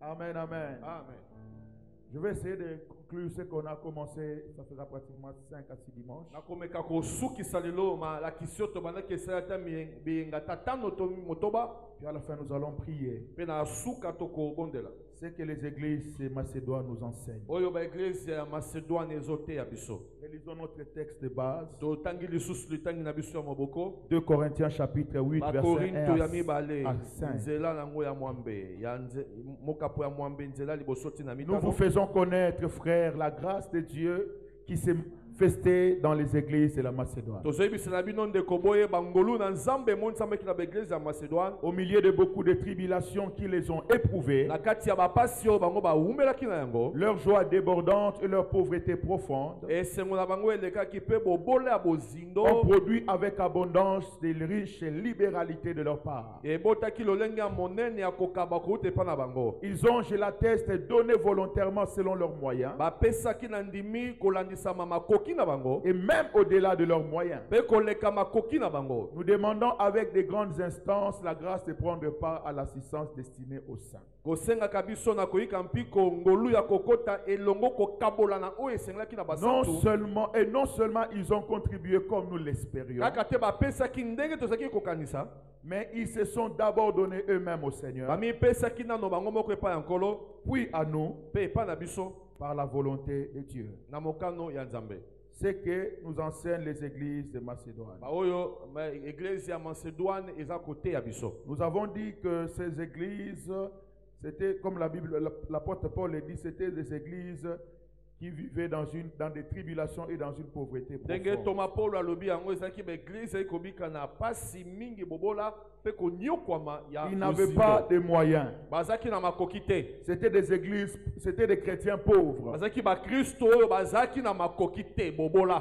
Amen, amen. Amen. Je vais essayer de conclure ce qu'on a commencé. Ça fera pratiquement 5 à 6 dimanches. Puis à la fin, nous allons prier. C'est que les églises de Macédoine nous enseignent. Relisons notre texte de base. 2 Corinthiens chapitre 8, verset 1 à 5. Nous vous faisons connaître, frères, la grâce de Dieu qui s'est manifestée dans les églises de la Macédoine. Au milieu de beaucoup de tribulations qui les ont éprouvées, leur joie débordante et leur pauvreté profonde ont produit avec abondance des riches libéralités de leur part. Ils ont, je l'atteste, donné volontairement selon leurs moyens. Et même au-delà de leurs moyens. Nous demandons avec des grandes instances la grâce de prendre part à l'assistance destinée aux saints. Non seulement ils ont contribué comme nous l'espérions, mais ils se sont d'abord donnés eux-mêmes au Seigneur, puis à nous, par la volonté de Dieu. C'est que nous enseignent les églises de Macédoine. Nous avons dit que ces églises, c'était comme la Bible, l'apôtre Paul le dit, c'était des églises qui vivaient dans des tribulations et dans une pauvreté profonde. Ils n'avaient pas de moyens. C'était des églises, c'était des chrétiens pauvres.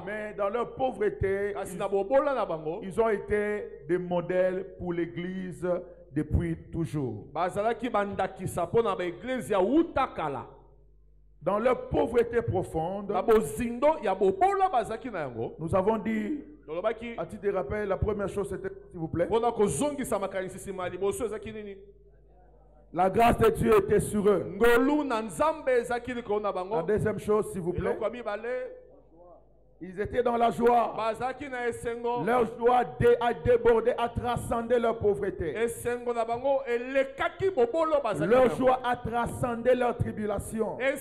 Mais dans leur pauvreté, ils ont été des modèles pour l'église depuis toujours. Dans leur pauvreté profonde, nous avons dit, à titre de rappel, la première chose c'était, s'il vous plaît, la grâce de Dieu était sur eux. La deuxième chose, s'il vous plaît, ils étaient dans la joie. Leur joie a débordé, a transcendé leur pauvreté. Leur joie a transcendé leur tribulation. Et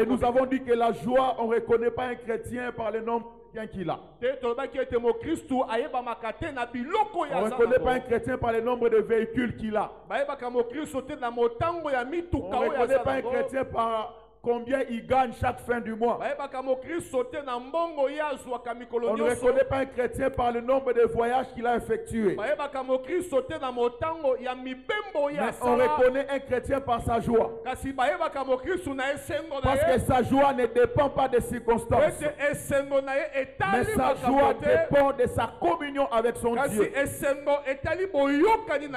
nous avons dit que la joie, on ne reconnaît pas un chrétien par le nombre qu'il a. On ne reconnaît pas un chrétien par le nombre de véhicules qu'il a. On ne reconnaît pas un chrétien par combien il gagne chaque fin du mois. On ne reconnaît pas un chrétien par le nombre de voyages qu'il a effectués. Mais on reconnaît un chrétien par sa joie. Parce que sa joie ne dépend pas des circonstances. Mais sa joie dépend de sa communion avec son Dieu.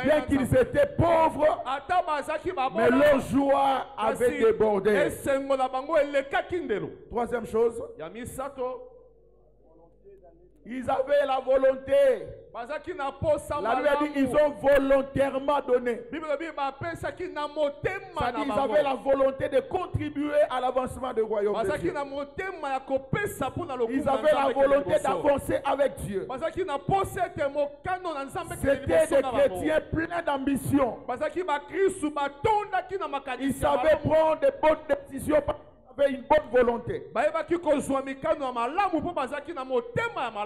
Bien qu'ils étaient pauvres, mais leur joie avait débordé. Troisième chose, ils avaient la volonté. La Bible a dit ils ont volontairement donné. C'est-à-dire ils avaient la volonté de contribuer à l'avancement du royaume de Dieu. Ils avaient la volonté d'avancer avec Dieu. C'était des chrétiens pleins d'ambition. Ils savaient prendre de bonnes décisions. Une bonne volonté.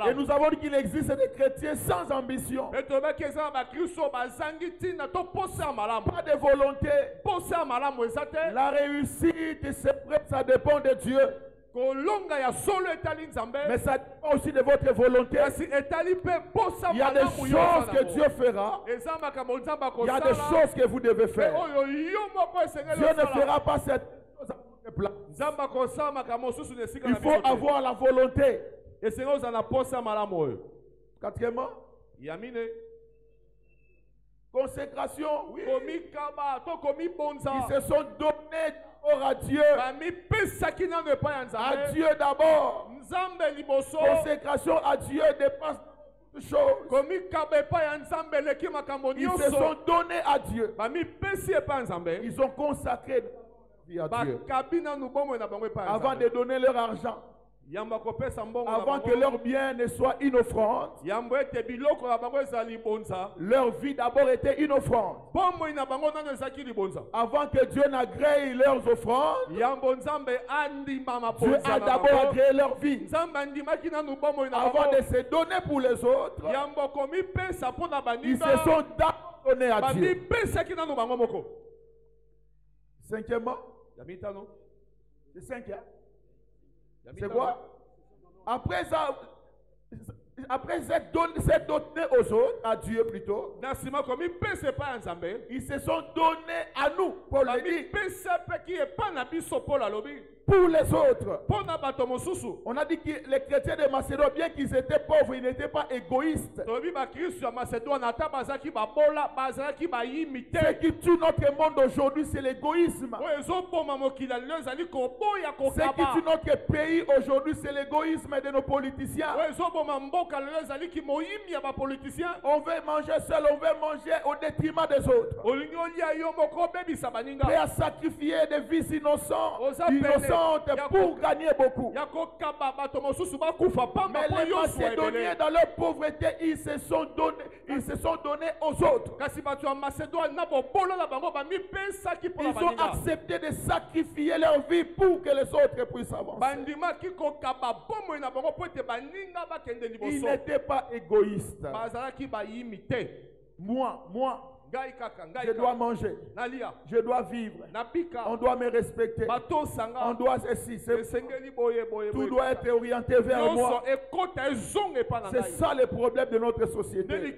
Et nous avons dit qu'il existe des chrétiens sans ambition. Pas de volonté. La réussite, c'est vrai, ça dépend de Dieu. Mais ça dépend aussi de votre volonté. Il y a des choses que Dieu fera. Il y a des choses que vous devez faire. Dieu ne fera pas cette chose. Il faut avoir la volonté. Quatrièmement, consécration. Oui. Ils se sont donnés à Dieu. À Dieu d'abord. Consécration à Dieu dépasse choses. Ils se sont donnés à Dieu. Ils ont consacré leur vie à Dieu. Avant de donner leur argent, avant que leur bien ne soit une offrande, leur vie d'abord était une offrande. Avant que Dieu n'agrée leurs offrandes, Dieu a d'abord agréé leur vie. Avant de se donner pour les autres, ils se sont donnés à Dieu. Cinquièmement, le cinquième, c'est quoi? Après s'être donné aux autres, à Dieu plutôt, ils se sont donnés à nous, Paul le dit, pour les autres. On a dit que les chrétiens de Macédoine, bien qu'ils étaient pauvres, ils n'étaient pas égoïstes. Ce qui tue notre monde aujourd'hui, c'est l'égoïsme. Ce qui tue notre pays aujourd'hui, c'est l'égoïsme de nos politiciens. On veut manger seul, on veut manger au détriment des autres. Prêt à sacrifier des vies innocentes pour gagner beaucoup. Mais les Macédoniens, dans leur pauvreté, ils se sont donnés aux autres. Ils ont accepté de sacrifier leur vie pour que les autres puissent avancer. Ils n'étaient pas égoïstes. Moi, je dois manger, je dois vivre, on doit me respecter, on doit ceci, tout doit être orienté vers moi. C'est ça le problème de notre société.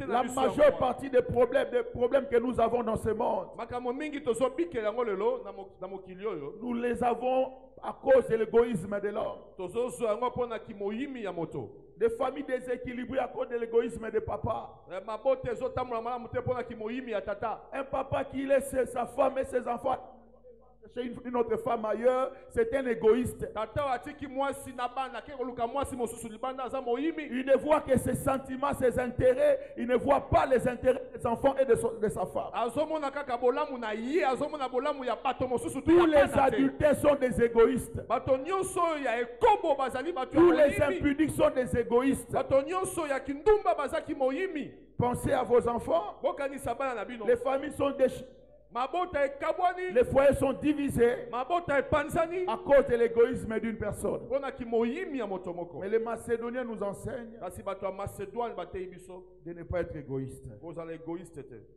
La majeure partie des problèmes que nous avons dans ce monde, nous les avons à cause de l'égoïsme de l'homme. Des familles déséquilibrées à cause de l'égoïsme de papa. Un papa qui laisse sa femme et ses enfants chez une autre femme ailleurs, c'est un égoïste. Il ne voit que ses sentiments, ses intérêts. Il ne voit pas les intérêts des enfants et de sa femme. Tous les adultères sont des égoïstes. Tous les impudiques sont des égoïstes. Pensez à vos enfants. Les familles sont déchirées. Les foyers sont divisés à cause de l'égoïsme d'une personne. Mais les Macédoniens nous enseignent de ne pas être égoïste.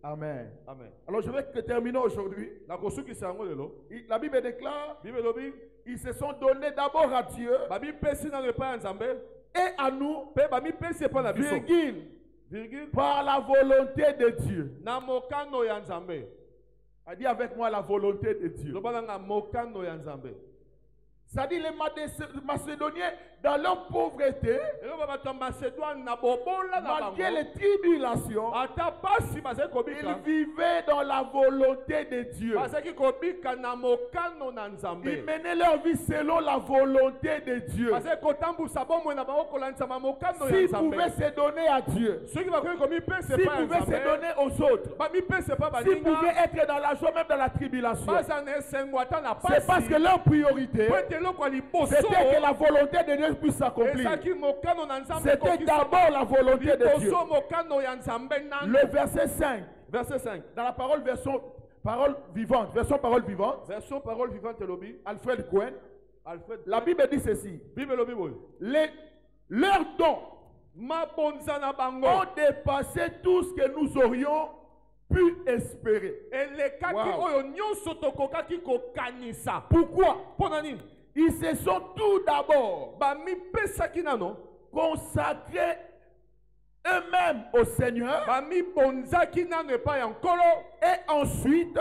Amen. Alors je vais terminer aujourd'hui. La Bible déclare, ils se sont donnés d'abord à Dieu et à nous, par la volonté de Dieu. A dit avec moi la volonté de Dieu. Ça dit les Macédoniens dans leur pauvreté, malgré les tribulations, ils vivaient dans la volonté de Dieu. Ils menaient leur vie selon la volonté de Dieu. S'ils pouvaient se donner à Dieu, s'ils pouvaient se donner aux autres, s'ils pouvaient être dans la joie même dans la tribulation, c'est parce que leur priorité, c'était que la volonté de Dieu puisse s'accomplir. C'était d'abord la volonté de Dieu. Le verset 5. Dans la parole vivante. Version parole vivante. Alfred Cohen. La Bible dit ceci. Leurs dons ont dépassé tout ce que nous aurions pu espérer. Wow. Pourquoi? Ils se sont tout d'abord consacrés eux-mêmes au Seigneur et ensuite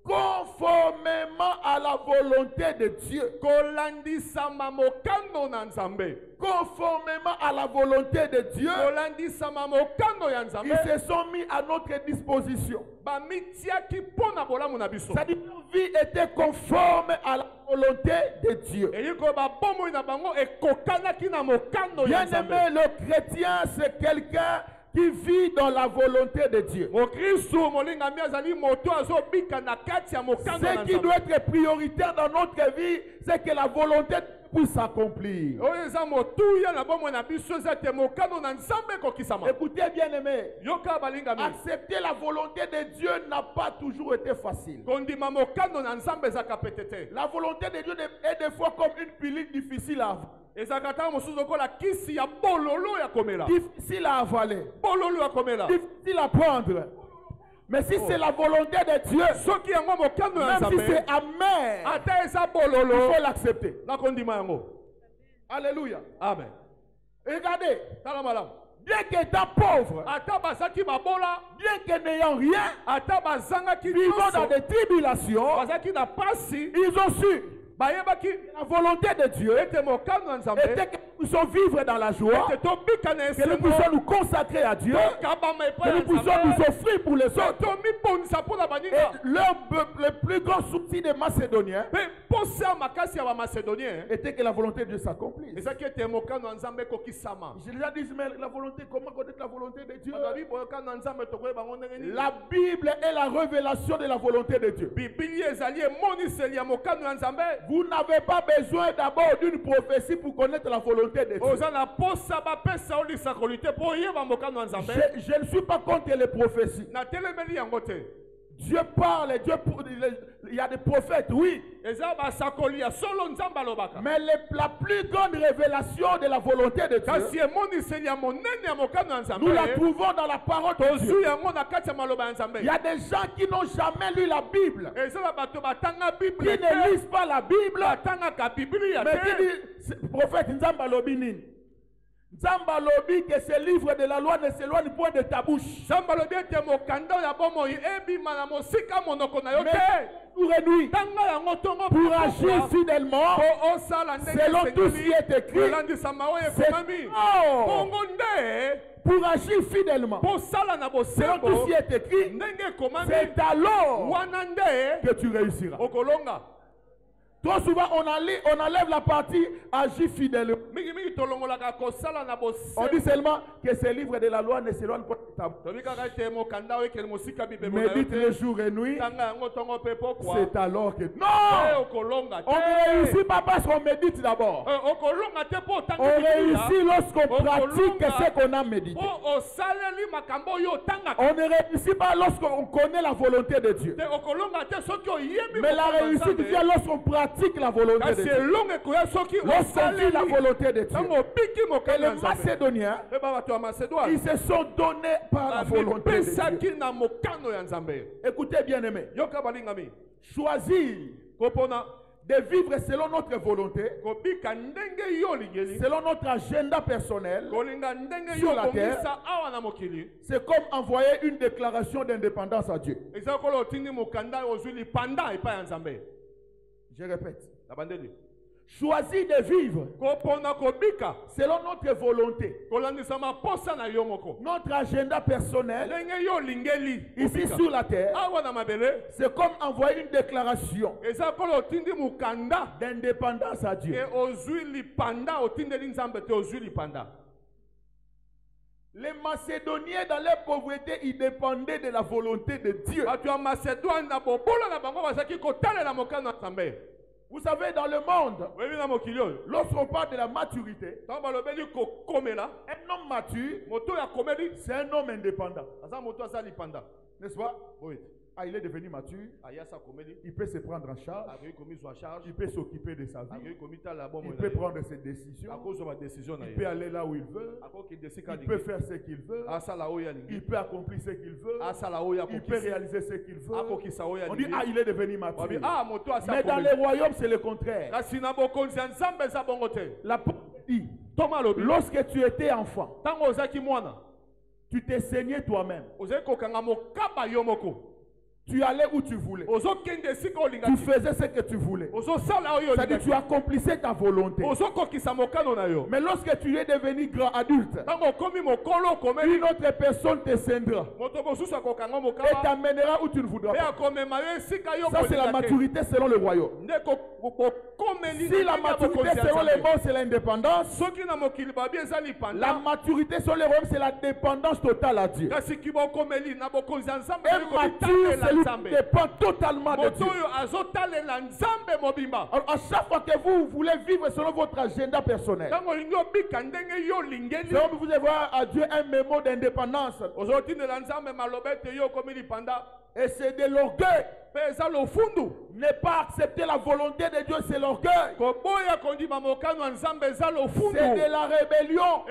conformément à la volonté de Dieu. Conformément à la volonté de Dieu, ils se sont mis à notre disposition. C'est-à-dire que leur vie était conforme à la volonté volonté de Dieu. Bien-aimé, le chrétien, c'est quelqu'un qui vit dans la volonté de Dieu. Ce qui doit être prioritaire dans notre vie, c'est que la volonté puisse s'accomplir. Écoutez, bien aimé, accepter la volonté de Dieu n'a pas toujours été facile. La volonté de Dieu est des fois comme une pilule difficile à avaler. Difficile à avaler, difficile à prendre. Mais si c'est la volonté de Dieu, même si c'est amer, il faut l'accepter. Alléluia. Amen. Regardez, bien qu'étant pauvre, bien que n'ayant rien, vivant dans des tribulations, ils ont su la volonté de Dieu était que nous puissions vivre dans la joie, que nous puissions nous consacrer à Dieu, que nous puissions nous offrir pour les autres. Et le plus grand souci des Macédoniens était que la volonté de Dieu s'accomplisse. J'ai déjà dit, mais la volonté, comment connaître la volonté de Dieu? La Bible est la révélation de la volonté de Dieu. Vous n'avez pas besoin d'abord d'une prophétie pour connaître la volonté de Dieu. Je ne suis pas contre les prophéties. Dieu parle, il y a des prophètes, oui. Mais la plus grande révélation de la volonté de Dieu, nous la trouvons dans la parole de Dieu. Il y a des gens qui n'ont jamais lu la Bible, qui ne lisent pas la Bible, mais qui disent, prophète Nzamba Lobinin. Nzamba lobi que ce livre de la loi ne s'éloigne point de ta bouche. Mais jour et nuit pour agir fidèlement selon tout ce qui est écrit. Pour agir fidèlement selon tout ce qui est écrit, c'est alors que tu réussiras. Trop souvent, on enlève la partie agir fidèlement. On dit seulement que ce livre de la loi ne s'éloigne pas de ta bouche. Médite le jour et nuit. C'est alors que... Non! On ne réussit pas parce qu'on médite d'abord. On réussit lorsqu'on pratique ce qu'on a médité. On ne réussit pas lorsqu'on connaît la volonté de Dieu. Mais la réussite vient lorsqu'on pratique la volonté de Dieu. Lorsqu'on vit la volonté de Dieu. Et les Macédoniens, ils se sont donnés par la volonté de Dieu. Écoutez bien aimé, choisir de vivre selon notre volonté, selon notre agenda personnel sur la terre, c'est comme envoyer une déclaration d'indépendance à Dieu. Je répète. Choisir de vivre selon notre volonté, notre agenda personnel ici sur la terre, c'est comme envoyer une déclaration d'indépendance à Dieu. Les Macédoniens dans leur pauvreté, ils dépendaient de la volonté de Dieu. Vous savez, dans le monde, lorsqu'on parle de la maturité, un homme mature, c'est un homme indépendant. N'est-ce pas? Oui. Ah, il est devenu mature. Il peut se prendre en charge. Il peut s'occuper de sa vie. Il peut prendre ses décisions. Il peut aller là où il veut. Il peut faire ce qu'il veut. Il peut accomplir ce qu'il veut. Il peut réaliser ce qu'il veut. On dit, ah, il est devenu mature. Mais dans les royaumes, c'est le contraire. La dit, lorsque tu étais enfant, tu t'es saigné toi-même. Tu allais où tu voulais. Tu faisais ce que tu voulais. C'est-à-dire tu accomplissais ta volonté. Mais lorsque tu es devenu grand adulte, une autre personne te scindra et t'amènera où tu ne voudras pas. Ça c'est la maturité selon le royaume. Si la maturité selon le monde c'est l'indépendance, la maturité selon le royaume c'est la dépendance totale à Dieu. Et mature dépend totalement de Dieu. Alors, à chaque fois que vous voulez vivre selon votre agenda personnel, vous voulez voir à Dieu un mémo d'indépendance. Et c'est de l'orgueil. Ne pas accepter la volonté de Dieu, c'est l'orgueil. C'est de la rébellion.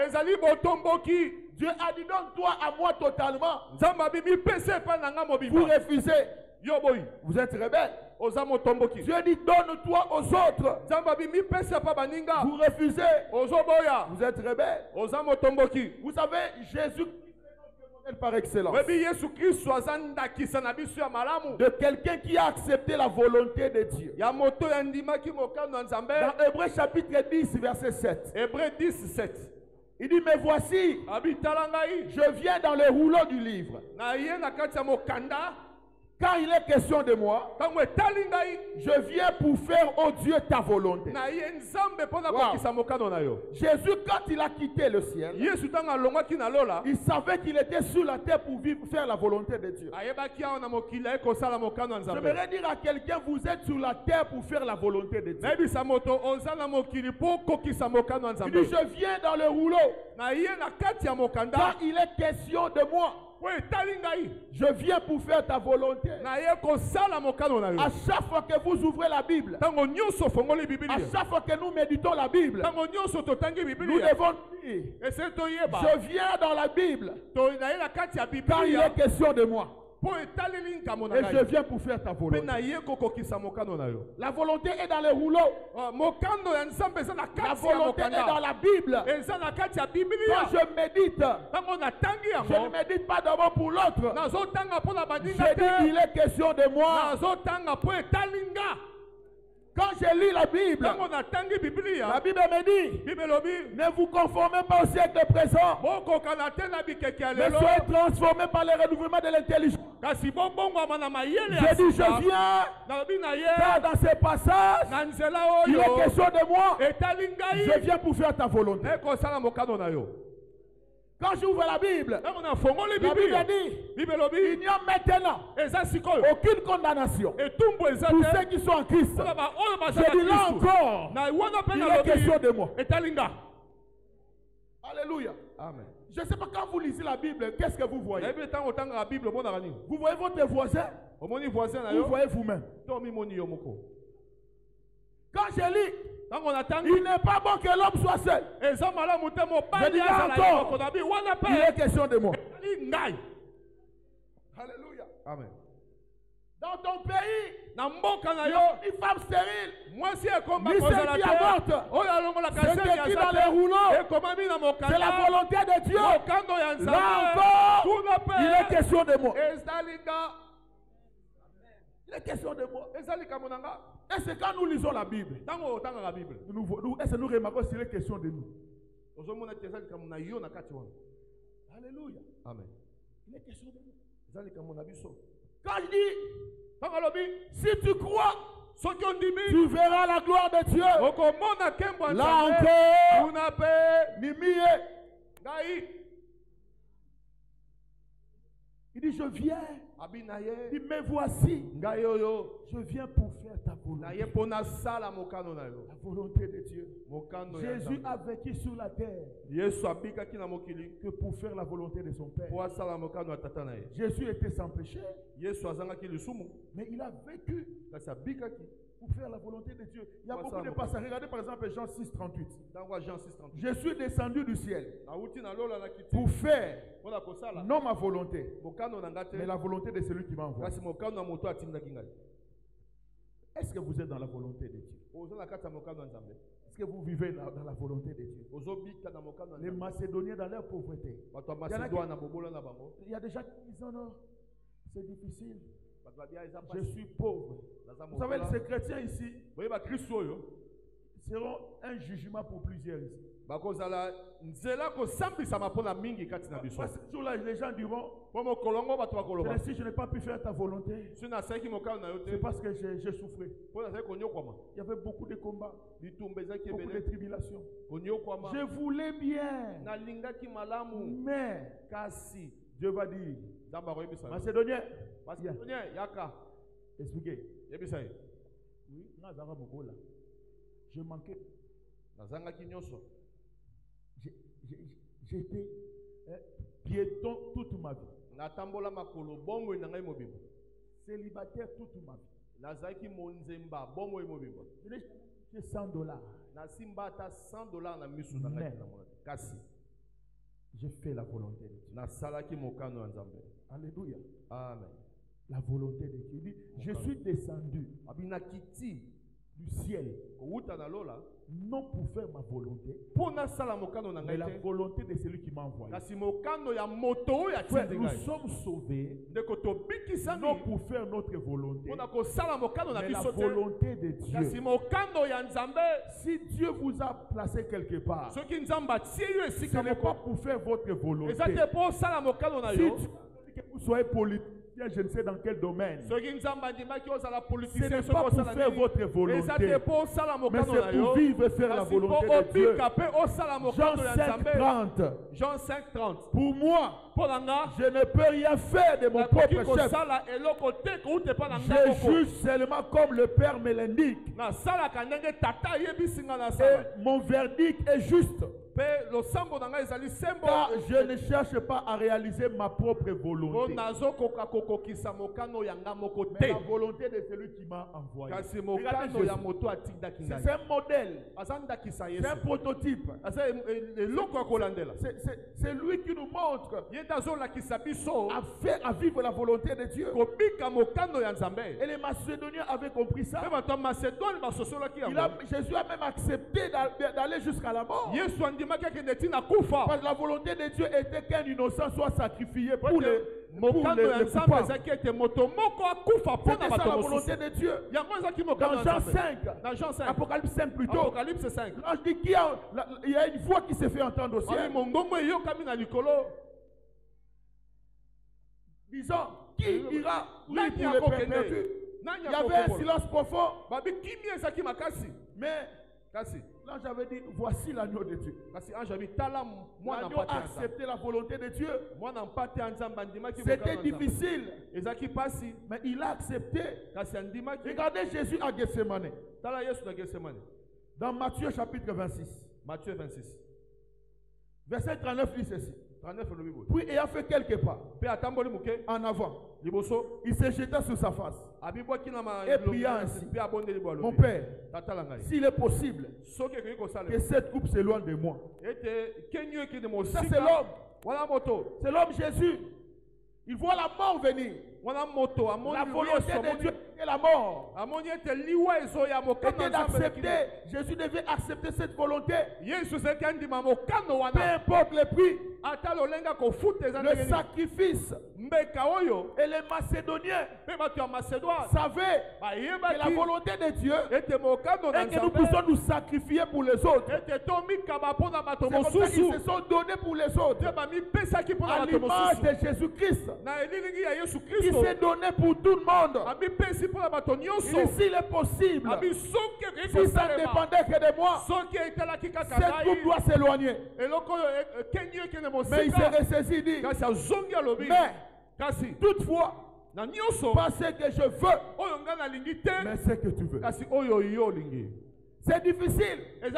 Dieu a dit donne-toi à moi totalement. Vous refusez. Vous êtes rebelle. Dieu dit donne-toi aux autres. Vous refusez. Vous êtes rebelle. Vous savez, Jésus par excellence. De quelqu'un qui a accepté la volonté de Dieu. Dans Hébreux chapitre 10, verset 7. Hébreux 10, 7. Il dit, mais voici, je viens dans le rouleau du livre. Quand il est question de moi, je viens pour faire, oh Dieu, ta volonté. Wow. Jésus, quand il a quitté le ciel, il savait qu'il était sur la terre pour vivre, faire la volonté de Dieu. J'aimerais dire à quelqu'un, vous êtes sur la terre pour faire la volonté de Dieu. Il dit, je viens dans le rouleau. Quand il est question de moi, je viens pour faire ta volonté. À chaque fois que vous ouvrez la Bible, à chaque fois que nous méditons la Bible, nous devons dire, je viens dans la Bible quand il est question de moi. Et je viens pour faire ta volonté. La volonté est dans le rouleau. La volonté est dans la Bible. Quand je médite, je ne médite pas d'abord pour l'autre. Je dis il est question de moi. Quand je lis la Bible, la Bible me dit, ne vous conformez pas au siècle présent, mais soyez transformés par le renouvellement de l'intelligence. Je dis, je viens, car dans ce passage, il est question de moi, je viens pour faire ta volonté. Quand j'ouvre la Bible, la Bible dit, il n'y a maintenant aucune condamnation pour ceux qui sont en Christ. Je dis là encore, il est question de moi. Alléluia. Amen. Je ne sais pas, quand vous lisez la Bible, qu'est-ce que vous voyez? Vous voyez votre voisin? Vous voyez vous-même? Quand je lis, il n'est pas bon que l'homme soit seul. Je dis là encore, il est question de moi. Alléluia. Amen. Dans ton pays, il y a une femme stérile, ni celle qui avorte, c'est qui dans les rouleaux. C'est la volonté de Dieu. Là encore, il est question de moi. Il est question de moi. Et c'est quand nous lisons la Bible, est-ce que nous remarquons s'il est question de nous? Alléluia. Amen. Il est question de nous. Quand je dis, si tu crois, tu verras la gloire de Dieu. Là encore, il dit, je viens. Il dit, me voici. Je viens pour faire ta volonté. La volonté de Dieu. Jésus a vécu sur la terre que pour faire la volonté de son Père. Jésus était sans péché. Mais il a vécu pour faire la volonté de Dieu. Il y a beaucoup de passages. Regardez par exemple Jean 6, 38. Je suis descendu du ciel pour faire non ma volonté, mais la volonté de celui qui m'a envoyé. Est-ce que vous êtes dans la volonté de Dieu? Est-ce que vous vivez dans la volonté de Dieu? Les Macédoniens dans leur pauvreté. Il y a des gens qui disent non, c'est difficile. Je suis pauvre. Vous savez, ces chrétiens ici seront un jugement pour plusieurs ici. Parce que là, les gens diront, si je n'ai pas pu faire ta volonté, c'est parce que j'ai souffert. Il y avait beaucoup de combats, beaucoup de tribulations. Je voulais bien, mais Dieu va dire, Macédonien, expliquez. Oui, je manquais. J'étais piéton toute ma vie. Célibataire toute ma vie. J'ai $100. Mais j'ai fait la volonté de Dieu. Alléluia. Amen. La volonté de Dieu. Il dit, je suis descendu du ciel, non pour faire ma volonté, mais la volonté de celui qui m'a envoyé. Nous sommes sauvés, non pour faire notre volonté, mais la volonté de Dieu. Si Dieu vous a placé quelque part, ce n'est pas pour faire votre volonté. Si Dieu que vous soyez politique, je ne sais dans quel domaine. Ce n'est pas pour faire votre volonté, mais c'est pour vivre et faire la volonté de Dieu. Jean 5:30. Pour moi, je ne peux rien faire de mon propre chef. Je juge seulement comme le Père me l'indique. Et mon verdict est juste. Car je ne cherche pas à réaliser ma propre volonté, mais la volonté de celui qui m'a envoyé. C'est un modèle, c'est un prototype. C'est lui qui nous montre à vivre la volonté de Dieu. Et les Macédoniens avaient compris ça. Jésus a même accepté d'aller jusqu'à la mort. Parce que la volonté de Dieu était qu'un innocent soit sacrifié pour les coupables. C'était ça la volonté de Dieu. Dans Jean 5, Apocalypse 5 plutôt, l'ange dit qu'il y a une voix qui s'est fait entendre au ciel. Disons, qui ira lui pour les perdus? Il y avait un silence profond. Mais l'ange avait dit, voici l'agneau de Dieu. L'agneau a accepté la volonté de Dieu. C'était difficile, mais il a accepté. Regardez Jésus à Gethsemane. Dans Matthieu chapitre 26. Verset 39 dit ceci. Puis ayant fait quelques pas en avant, il se jeta sur sa face et pria ainsi: mon Père, s'il est possible que cette coupe s'éloigne de moi. Ça c'est l'homme. C'est l'homme Jésus. Il voit la mort venir. La volonté de Dieu est la mort. Était d'accepter. Jésus devait accepter cette volonté. Peu importe le prix. Le sacrifice. Et les Macédoniens savaient que la volonté de Dieu est que nous puissions nous sacrifier pour les autres. C'est comme ça qu'ils se sont donnés pour les autres. À l'image de Jésus-Christ, qui s'est donné pour tout le monde. S'il est possible, si ça ne dépendait que de moi, cette coupe doit s'éloigner. Mais il s'est ressaisi et dit, mais toutefois, pas ce que je veux, mais ce que tu veux. C'est difficile, mais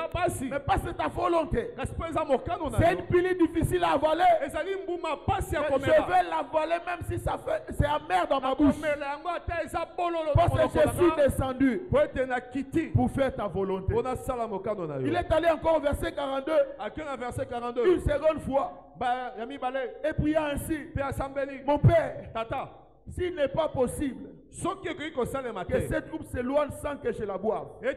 pas c'est ta volonté. C'est une pilule difficile à avaler. Mais je vais l'avaler même si ça fait, c'est amer dans ma bouche. Parce que je suis descendu pour faire ta volonté. Il est allé encore au verset 42. Une seconde fois. Et puis ainsi, mon Père, s'il n'est pas possible que cette coupe s'éloigne sans que je la boive, que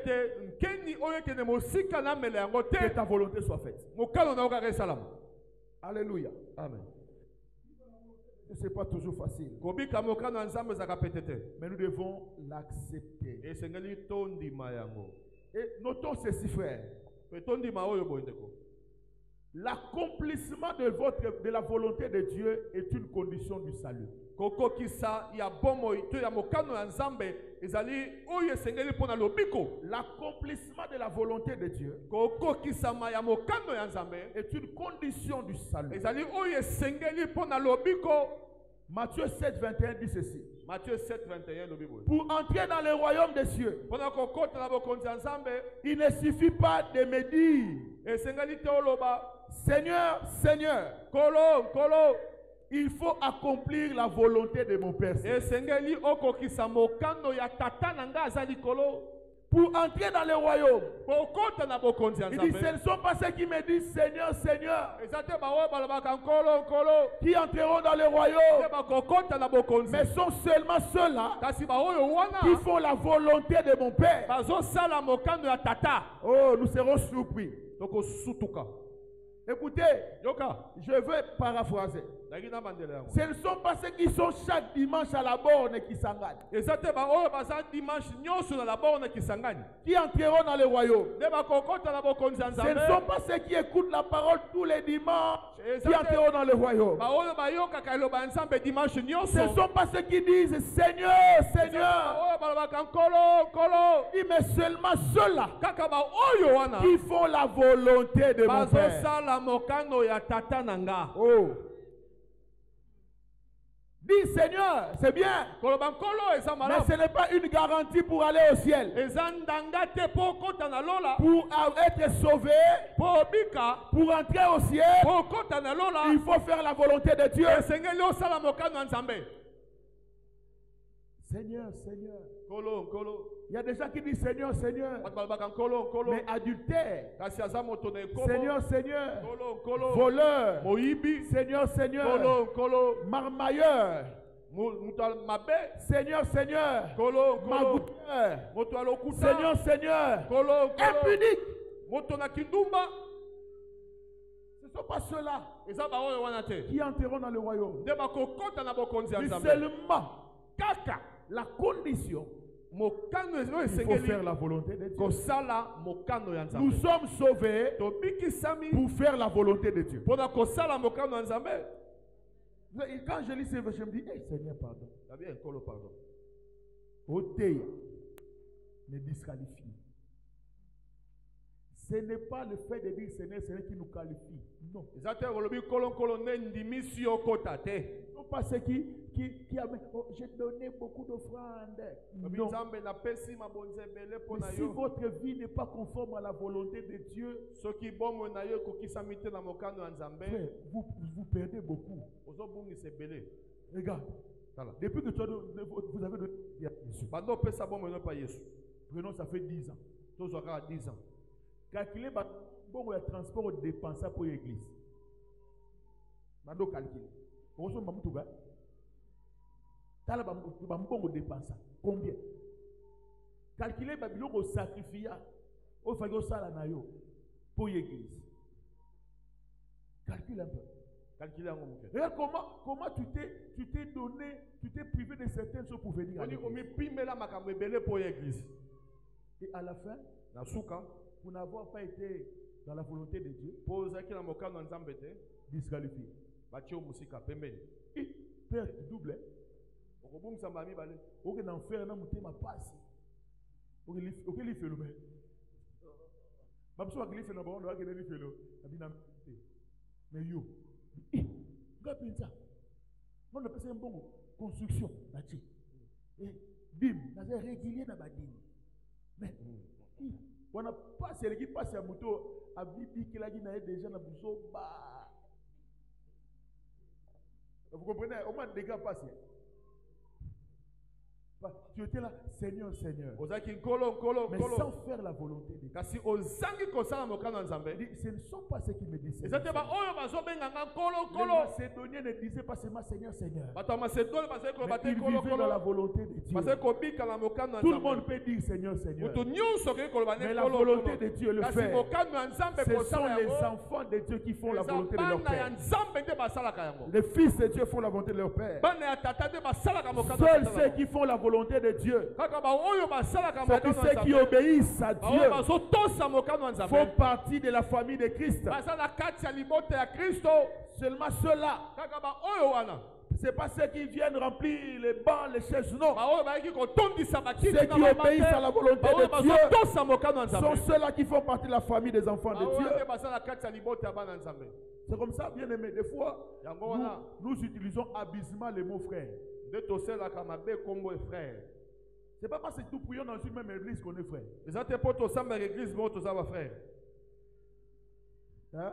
ta volonté soit faite. Alléluia. Amen. Ce n'est pas toujours facile. Mais nous devons l'accepter. Et notons ceci, frère. L'accomplissement de la volonté de Dieu est une condition du salut. L'accomplissement de la volonté de Dieu est une condition du salut. Matthieu 7, 21 dit ceci. Matthieu 7, 21. Pour entrer dans le royaume des cieux, il ne suffit pas de me dire Seigneur, Seigneur. Il faut accomplir la volonté de mon Père. Pour entrer dans le royaume, il dit, ce ne sont pas ceux qui me disent Seigneur, Seigneur, qui entreront dans le royaume, mais sont seulement ceux-là qui font la volonté de mon Père. Oh, nous serons surpris. Écoutez, je veux paraphraser. Ce ne sont pas ceux qui sont chaque dimanche à la borne qui s'engagent, qui entreront dans le royaume. Ce ne sont pas ceux qui écoutent la parole tous les dimanches qui entreront dans le royaume. Ce ne sont pas ceux qui disent Seigneur, Seigneur, mais seulement ceux-là qui font la volonté de mon Père. Oh. Dis Seigneur, c'est bien, mais ce n'est pas une garantie pour aller au ciel. Pour être sauvé, pour entrer au ciel, il faut faire la volonté de Dieu. Seigneur, Seigneur. Il y a des gens qui disent Seigneur, Seigneur, mais adultère. Seigneur, Seigneur, voleur. Seigneur, Seigneur, marmailleur. Seigneur, Seigneur, magouteur. Seigneur, Seigneur, impunique. Ce ne sont pas ceux-là qui entreront dans le royaume. Mais seulement la condition, il faut faire la volonté de Dieu. Nous sommes sauvés pour faire la volonté de Dieu. Et quand je lis ce verset, je me dis, hey, Seigneur, pardon. Oteya me disqualifie. Ce n'est pas le fait de dire Seigneur, Seigneur qui nous qualifie. Non. Non pas ceux qui amènent. Oh, j'ai donné beaucoup d'offrandes. Non. Mais si votre vie n'est pas conforme à la volonté de Dieu, vous perdez beaucoup. Regarde. Depuis que vous avez donné Jésus. Prenons, ça fait 10 ans. 10 ans. Calculez bon le transport dépensé pour l'église. Mando calculer. On se maman touga. Tala bon dépensé. Combien? Calculez babylon au sacrifice. Au fago sala na yo pour l'église. Calcule un peu. Calculez un peu. Regarde comment tu t'es donné, tu t'es privé de certaines choses pour venir à l'église. Et à la fin, pour n'avoir pas été dans la volonté de Dieu, disqualifié. Père double. Ok, dans faire un mouté ma passe. Ok, il fait le même. Mais yo, ça. On appelle ça une bonne construction. Et bim, on a régulier dans la dîme. Mais on a passé l'équipe passe à moto à Bibi qui l'a dit déjà dans le bas. Vous comprenez? Au moins des gars passent. Tu étais là, Seigneur, Seigneur. Mais sans faire la volonté de Dieu. Ce ne sont pas ceux qui me disent Seigneur. Les Macédoniens ne disaient pas seulement Seigneur, Seigneur. Mais ils vivaient dans la volonté de Dieu. Tout le monde peut dire Seigneur, Seigneur. Mais la volonté de Dieu le fait. Ce sont les enfants de Dieu qui font la volonté de leur Père. Les fils de Dieu font la volonté de leur Père. Seuls ceux qui font la volonté de Dieu, c'est ceux qui obéissent à Dieu, font partie de la famille de Christ. Seulement ceux-là. Ce n'est pas ceux qui viennent remplir les bancs, les chaises, non. Ceux qui obéissent à la volonté de Dieu sont ceux-là qui font partie de la famille des enfants de Dieu. C'est comme ça, bien aimé. Des fois, nous utilisons abusivement les mots frère. C'est pas parce que nous prions dans une même église qu'on est frère. Hein?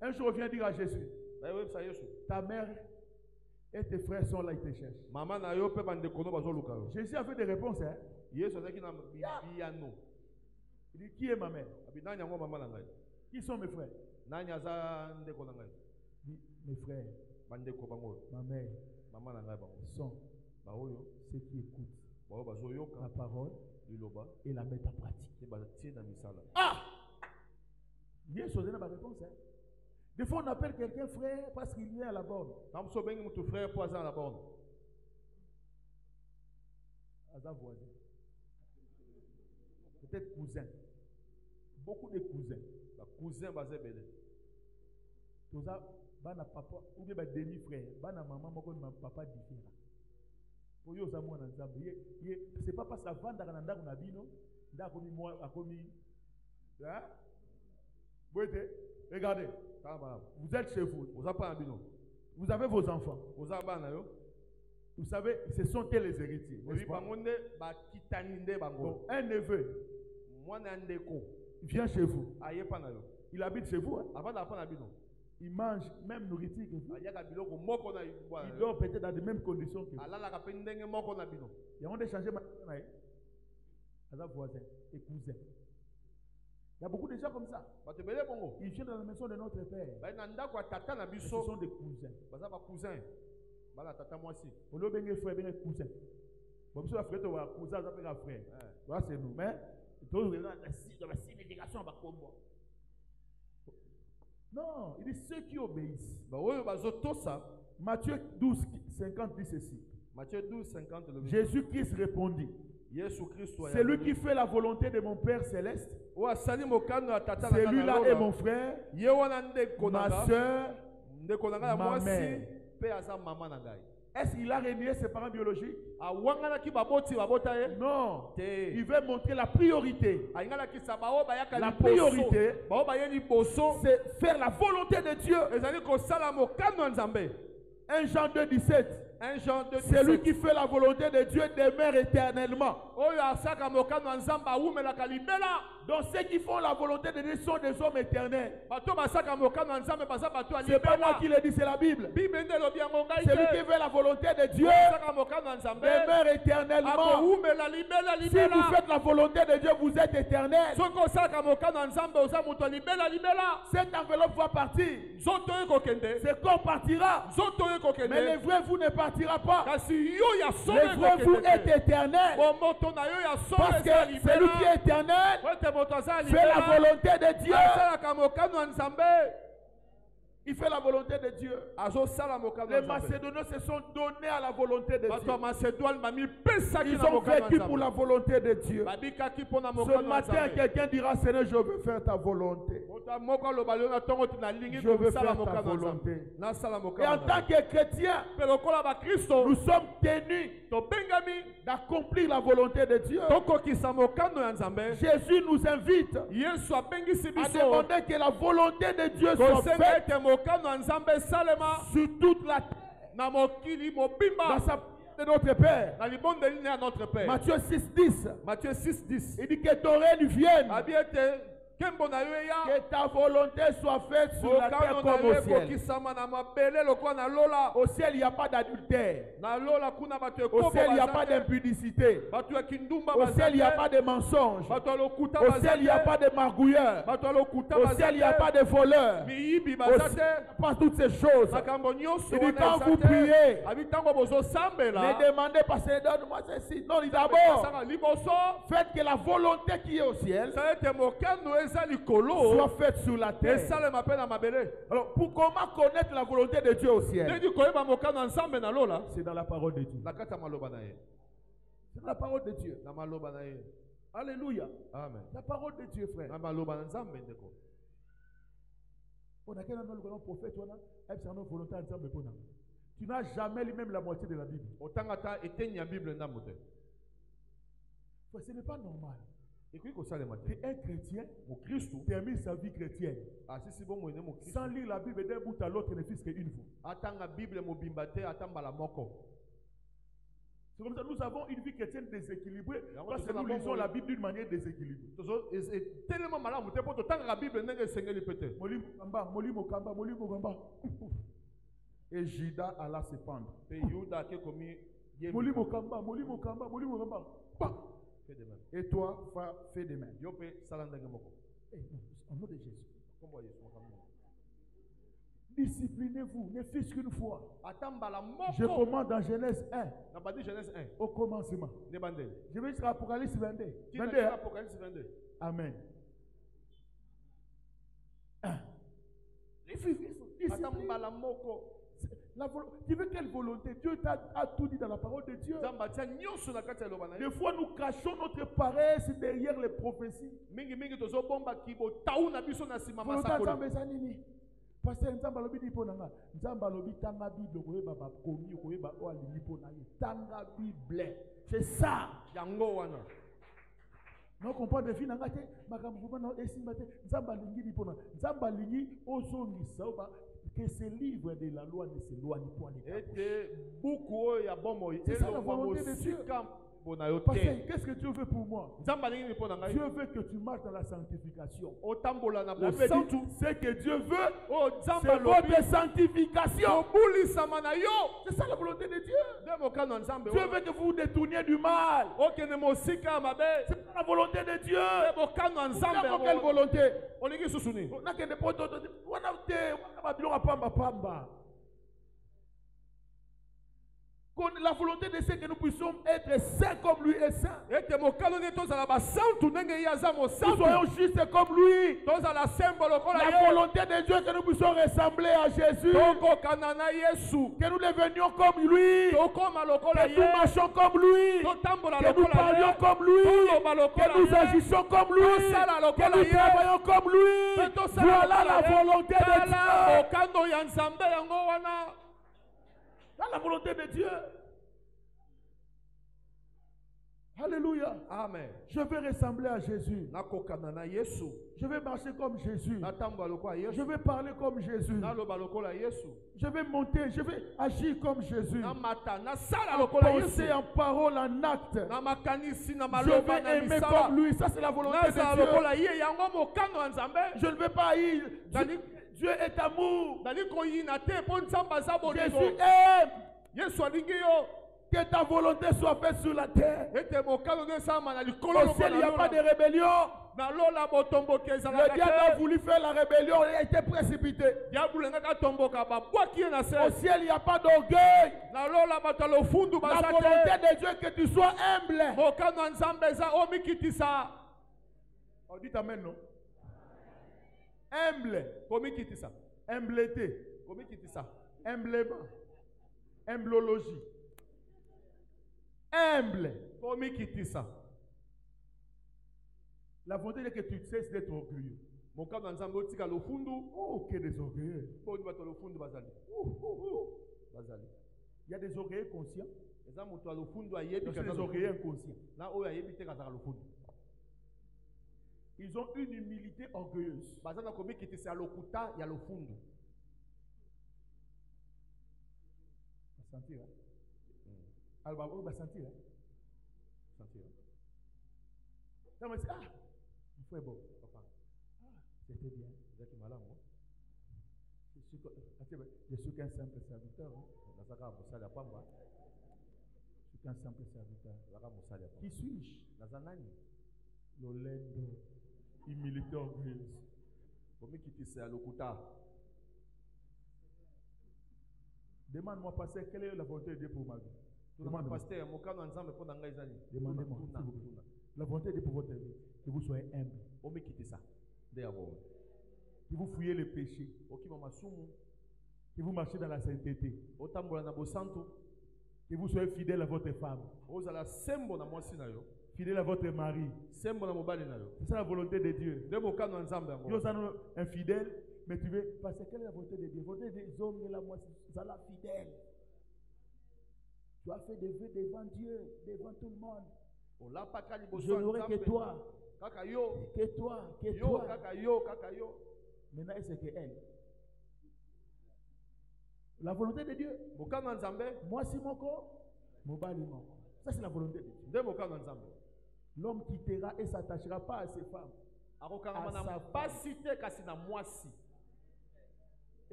Un jour, viens dire à Jésus, ta mère et tes frères sont là, ils te cherchent. Jésus a fait des réponses. Hein? Il dit, qui est ma mère? Qui sont mes frères? Mes frères, ma mère, sont ceux qui écoutent la parole et la mettent en pratique. Ah! Bien sûr, c'est ma réponse. Hein? Des fois, on appelle quelqu'un frère parce qu'il vient à la borne. Voisin. Peut-être cousin. Beaucoup de cousins. Tout ça, bana papa ou bien demi-frère, bana maman, mon papa différent. Pour eux, c'est pas parce qu'avant d'arrêter on a dit non, hein? Regardez, vous êtes chez vous, vous avez vos enfants. Vous savez, ce sont eux les héritiers. Bon, un neveu vient chez vous. Il habite chez vous. Hein? Il mange même nourriture que vous. Il dort peut-être dans les mêmes conditions que vous. Et on a changé ma voisin et cousin. Il y a beaucoup de gens comme ça. Ils viennent dans la maison de notre père. Ce sont des cousins. On a bien frère, bien cousin. Bon, si on a frère, on a cousin, on a frère. Voilà, c'est nous. Mais dans la signification, on va comprendre. Non, il dit ceux qui obéissent. Matthieu 12, 50 dit ceci. Matthieu 12, 50. Jésus-Christ répondit. C'est lui qui fait la volonté de mon Père céleste. Celui-là est mon frère, ma soeur, ma mère. Est-ce qu'il a renié ses parents biologiques? Non. Il veut montrer la priorité. La priorité, c'est faire la volonté de Dieu. 1 Jean 2, 17. C'est lui qui fait la volonté de Dieu demeure éternellement. Donc ceux qui font la volonté de Dieu sont des hommes éternels. C'est pas moi qui le dis, c'est la Bible. C'est lui qui fait la volonté de Dieu demeure éternellement. Si vous faites la volonté de Dieu, vous êtes éternel. Cette enveloppe va partir. Ce corps partira. Mais le vrai vous ne partira pas. Le vrai vous est éternel. Parce que celui qui est éternel fait la volonté de Dieu. Il fait la volonté de Dieu. Les Macédoniens se sont donnés à la volonté de Dieu. Ils ont vécu pour la volonté de Dieu. Ce matin, quelqu'un dira, Seigneur, je veux faire ta volonté. Je veux faire ta volonté. Et en tant que chrétien, nous sommes tenus d'accomplir la volonté de Dieu. Jésus nous invite à demander que la volonté de Dieu soit faite sur toute la terre, dans notre Père. Matthieu 6, 10. Il dit que ton règne vienne, Que ta volonté soit faite sur la terre comme au ciel. Au ciel, il n'y a pas d'adultère. Au ciel, il n'y a pas d'impudicité. Au ciel, il n'y a pas de mensonges. Au ciel, il n'y a pas de magouilleurs. Au ciel, il n'y a pas de voleurs. Au ciel, pas toutes ces choses. Il dit quand vous priez, ne demandez pas, Seigneur, donne-moi ceci. Non, d'abord, faites que la volonté qui est au ciel soit faite sur la terre. Alors, pour comment connaître la volonté de Dieu au ciel? C'est dans la parole de Dieu. C'est dans la parole de Dieu. Alléluia. Amen. La parole de Dieu, frère. Tu n'as jamais lu même la moitié de la Bible. Ce n'est pas normal. Tu es un chrétien, tu as mis sa vie chrétienne. Sans lire la Bible d'un bout à l'autre, ne fût-ce qu'une fois. C'est comme ça, nous avons une vie chrétienne déséquilibrée parce que nous lisons la Bible d'une manière déséquilibrée. Et Judas alla se pendre. Et toi, fais de même. Au nom de Jésus. Disciplinez-vous, ne fût-ce qu'une fois. Je commande dans Genèse 1. Au commencement. Je vais jusqu'à Apocalypse 22. Amen. Tu veux quelle volonté? Dieu a tout dit dans la parole de Dieu. Des fois, nous cachons notre paresse derrière les prophéties. Pasteur Nzamba lobi di ponanga. Nzamba lobi tanga Bible koyeba ba komi koyeba o alimi ponanga. Tanga Bible. C'est ça. Yango wana. Non comprendre de finanga te makambo na esimba te. Nzamba lingi di ponanga. Nzamba lingi ozongisa oba que ce livre de la loi ne s'éloigne point de ta bouche. C'est ça la volonté de Dieu. Pasteur, qu'est-ce que Dieu veut pour moi? Dieu veut que tu marches dans la sanctification. Ce que Dieu veut, c'est votre sanctification. C'est ça la volonté de Dieu. Dieu veut que vous vous détourniez du mal. C'est ça la volonté de Dieu. Quelle volonté? La volonté de c'est que nous puissions être saints comme lui est saint. Nous soyons justes comme lui. La volonté de Dieu est que nous puissions ressembler à Jésus. Que nous devenions comme lui. Que nous marchions comme lui. Que nous parlions comme lui. Que nous agissions comme lui. Que nous travaillions comme lui. Voilà la volonté de Dieu. Dans la volonté de Dieu. Alléluia. Amen. Je vais ressembler à Jésus. Je vais marcher comme Jésus. Je vais parler comme Jésus. Je vais monter, je vais agir comme Jésus. En pensée, en parole, en acte. Je vais aimer comme lui. Ça, c'est la volonté de Dieu. Je ne vais pas haïr. Dieu est amour. Jésus aime. Que ta volonté soit faite sur la terre. Au ciel, il n'y a pas de rébellion. Le diable a voulu faire la rébellion, il a été précipité. Au ciel, il n'y a pas d'orgueil. La volonté de Dieu est que tu sois humble. On dit amen, non? Humble. Humbleté. Humblement. Humblologie. Humble. La volonté est que tu cesses d'être orgueilleux. Oh, que des orgueilleux. Il y a des orgueilleux conscients. Il y a des orgueilleux inconscients. Ils ont une humilité orgueilleuse. Sentir, hein? Alors, on va sentir. Sentir. Ça me dit, ah, il faut être bon, papa. C'était bien. Je suis qu'un simple serviteur. Je suis qu'un simple serviteur. Qui suis-je? Lolendo. Humilité orgueilleuse. Demande-moi, pasteur, quelle est la volonté de Dieu pour ma vie? Demande-moi. Demandez-moi. La volonté de Dieu pour votre vie, que vous soyez humble. Que vous fouillez le péché. Que vous marchez dans la sainteté. Que vous soyez fidèle à votre femme. Fidèle à votre mari. C'est ça la volonté de Dieu. Dieu est infidèle, mais tu veux, parce que quelle est la volonté de Dieu? La volonté des hommes de la moitié, ça la fidèle. Tu as fait des vœux devant Dieu, devant tout le monde. Je n'aurai que toi. Que toi. Maintenant, c'est que elle. La volonté de Dieu. Moi, si mon corps, mon bali. Ça, c'est la volonté de Dieu. L'homme quittera et s'attachera pas à ses femmes.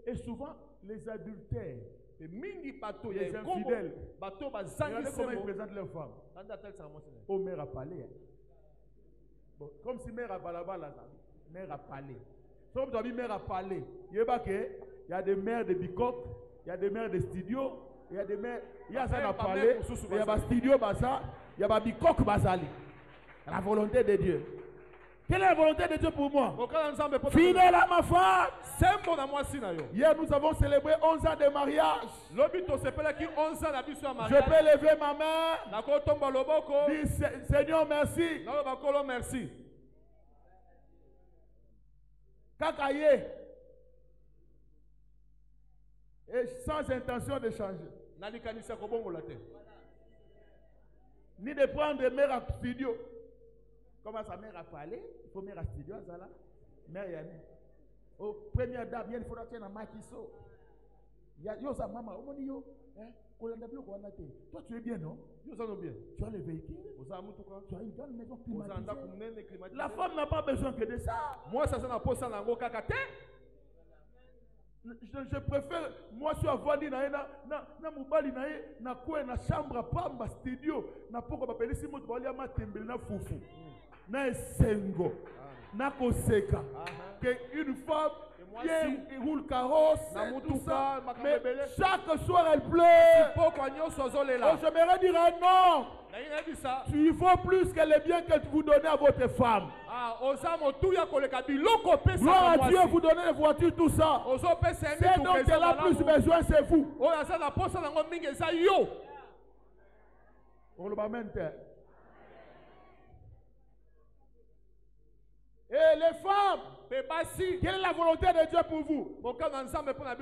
Et souvent, les adultères, les infidèles, regardez comment ils présentent leurs femmes. Oh, mère a parlé. Bon, comme si mère a parlé. Mère a parlé. Sauf que mère a parlé. Il y a des mères de bicoque, il y a des mères de studio, il y a des mères. Il y a ça à parler, il y a des studio, il y a des bicoque, la volonté de Dieu. Quelle est la volonté de Dieu pour moi? Fidèle à ma femme. Hier, nous avons célébré 11 ans de mariage. Je peux lever ma main. Dire Seigneur, merci. Kakaye. Et sans intention de changer. Ni de prendre mère à studio. Comment sa mère a parlé? Il faut mère à studio, ça là. Mère Yanni. Oh, première dame, il faudra tenir un maquiso. Yo, sa maman, on dit yo. Toi, tu es bien, non? Tu as le véhicule. Tu as une grande maison climatisée. La femme n'a pas besoin que de ça. Moi, ça n'a pas ça dans le kakate. Je préfère, moi, si avoir dit na mobali na quoi na chambre pas ma studio na poko ba pelisi moto ba lia matembele na fufu na esengo na koseka que une femme qui roule carrosse tout ça, mais chaque soir elle pleure. Oh, j'aimerais dire non. Il faut plus que les biens que vous donnez à votre femme. Gloire à Dieu, vous donnez les voitures, tout ça. C'est donc elle a plus besoin, c'est vous. Et les femmes, quelle est la volonté de Dieu pour vous?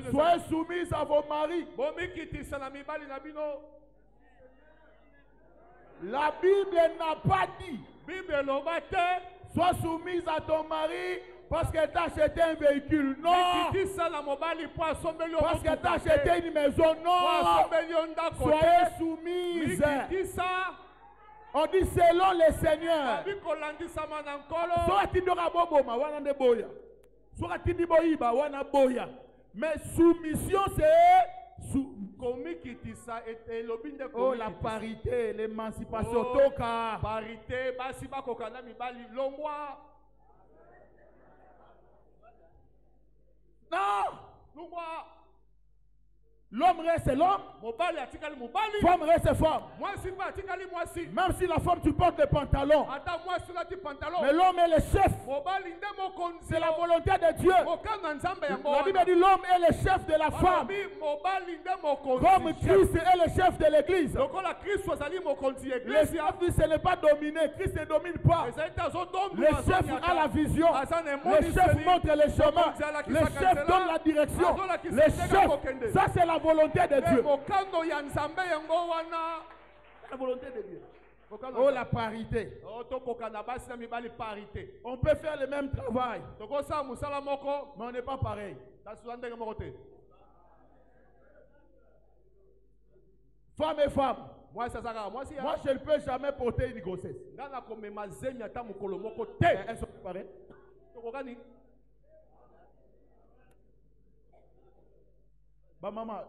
Soyez soumises à vos maris. La Bible n'a pas dit sois soumise à ton mari parce que tu as acheté un véhicule. Non. Parce que tu as acheté une maison. Non. Soyez soumise. On dit selon le Seigneur. Mais soumission c'est oh, la parité, l'émancipation. Toka. Parité, non. L'homme reste l'homme, femme reste femme. Même si la femme tu portes des pantalons, mais l'homme est le chef. C'est la volonté de Dieu. La Bible dit l'homme est le chef de la femme. Comme Christ est le chef de l'église. Le chef dit ce n'est pas dominé. Christ ne domine pas. Le chef a la vision. Le chef montre le chemin. Le chef donne la direction. Le chef, ça c'est la volonté de Dieu. La volonté de Dieu. Oh, la parité. On peut faire le même travail, mais on n'est pas pareil. Femme et femme. Moi, je ne peux jamais porter une grossesse. Elles sont pareilles. nani? Ba maman,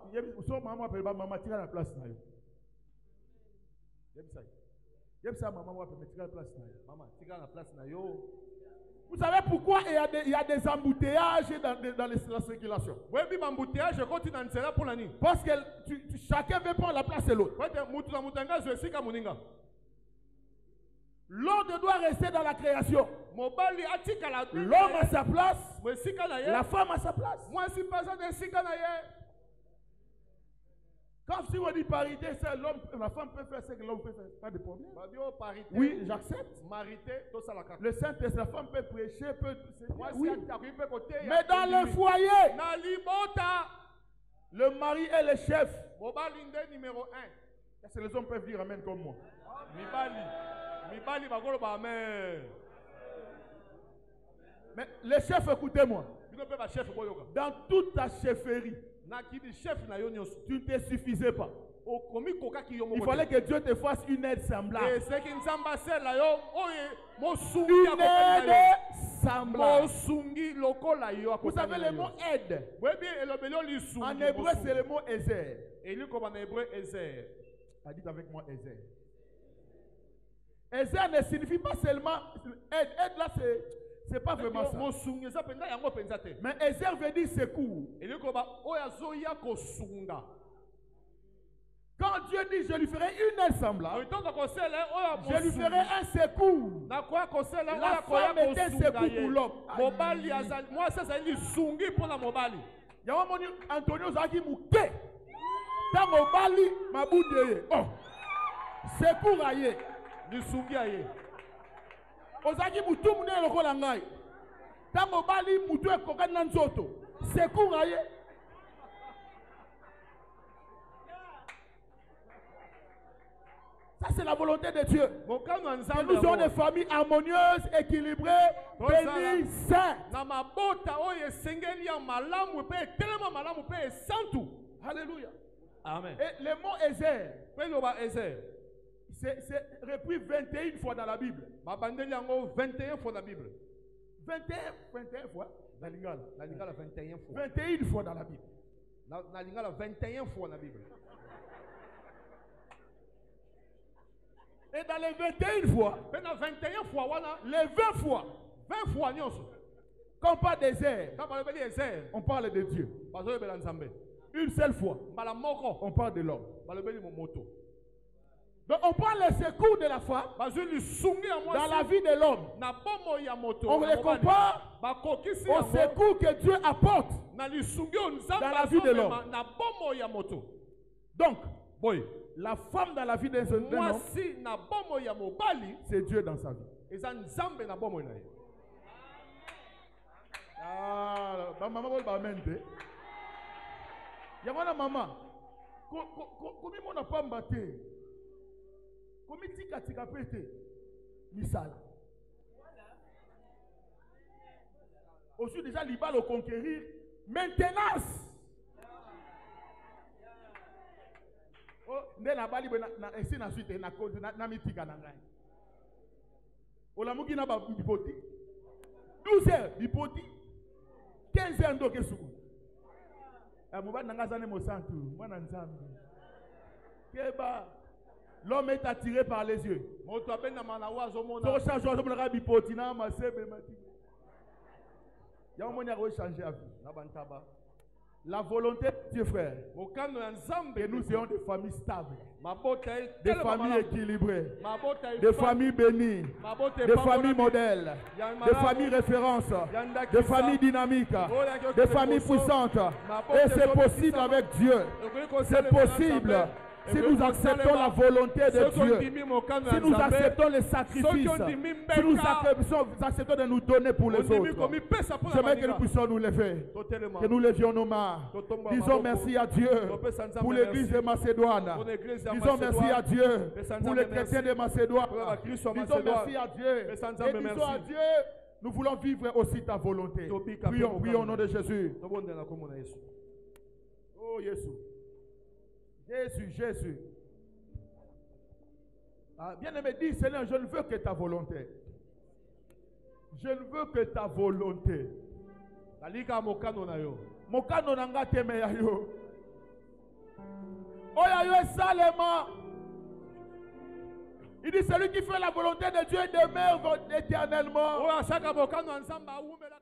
so maman appelle ba maman tira la place na yo. Yeb ça maman appelle tira la place na yo. Maman, tira la place na yo. Vous savez pourquoi il y a des embouteillages dans la circulation? Oui, mais l'embouteillage continue à être pour l'année. Parce que chacun veut prendre la place de l'autre. L'ordre doit rester dans la création. L'homme a sa place, la femme a sa place. Quand si on dit parité, c'est l'homme, la femme peut faire ce que l'homme peut faire. Pas de problème. Oui, j'accepte. Le Saint-Esprit, la femme peut prêcher, oui. Mais dans le foyer, le mari est le chef. Numéro 1. Est-ce que les hommes peuvent dire amen comme moi? Mais le chef, écoutez-moi. Dans toute ta chefferie, tu ne te suffisais pas. Il fallait que Dieu te fasse une aide semblable. Une aide semblable. Vous savez le mot aide. En hébreu, c'est le mot Ezer. Dites avec moi Ezer. Ezer ne signifie pas seulement aide. Aide là, c'est pas vraiment ça. Mais Ezer veut dire secours. Quand Dieu dit je lui ferai une aide semblable, je lui ferai un secours. La femme est un secours pour l'homme. Antonio Zaki Mouké. Dans Mobali, Maboudeye. Oh, secours aye. Ozaki Moutou Mouné Lokolangai. Dans Mobali, Moutou et Kokan Nanzoto. Secours aye. Ça, c'est la volonté de Dieu. Que nous sommes des familles harmonieuses, équilibrées, bénies, saintes. Alléluia. Amen. Et le mot Ezer, c'est repris 21 fois dans la Bible. 21 fois dans la Bible. 21 fois. La lingala 21 fois. 21 fois dans la Bible. La lingala 21 fois dans la Bible. Et dans les 21 fois, les 20 fois, quand on parle des airs, on parle de Dieu. Une seule fois, on parle de l'homme. Donc on parle des secours de la femme dans la vie de l'homme. On les compare au secours que Dieu apporte dans la vie de l'homme. Donc, la femme dans la vie d'un homme, c'est Dieu dans sa vie. Ah, maman, maman, comment on n'a pas mbatté? Comment tika pété? Misala. Aussi déjà l'Iba le conquérir. Maintenance. Oh, na bali na esi na suite na code na mitika na ngai. Olamuki na ba bipoti. 12 heures bipoti. 15 heures ndoke suku. Amuba nanga zane mo santu, mwana nzambe. Keba l'homme est attiré par les yeux. Moto abena manawa zomona. To change zomona bipoti na masebe mati. Ya omoni a changer à vie. Na bantaba. La volonté de Dieu, frère, que nous ayons des familles stables, des familles équilibrées, des familles bénies, des familles modèles, des familles références, des familles dynamiques, des familles puissantes. Et c'est possible avec Dieu. C'est possible. Si nous acceptons la volonté de Dieu, si nous acceptons les sacrifices, si nous acceptons de nous donner pour les autres, j'aimerais que nous puissions nous lever, que nous levions nos mains. Disons merci à Dieu pour l'église de Macédoine. Disons merci à Dieu pour les chrétiens de Macédoine. Disons merci à Dieu. Et disons à Dieu, nous voulons vivre aussi ta volonté. Prions, prions au nom de Jésus. Oh Jésus. Jésus. Ah, bien aimé, dis Seigneur, je ne veux que ta volonté. Je ne veux que ta volonté. Nalika mokano na yo. Mokano nanga teme ya yo. Oya yo salema. Il dit celui qui fait la volonté de Dieu demeure éternellement. Oya saka mokano nsamba umela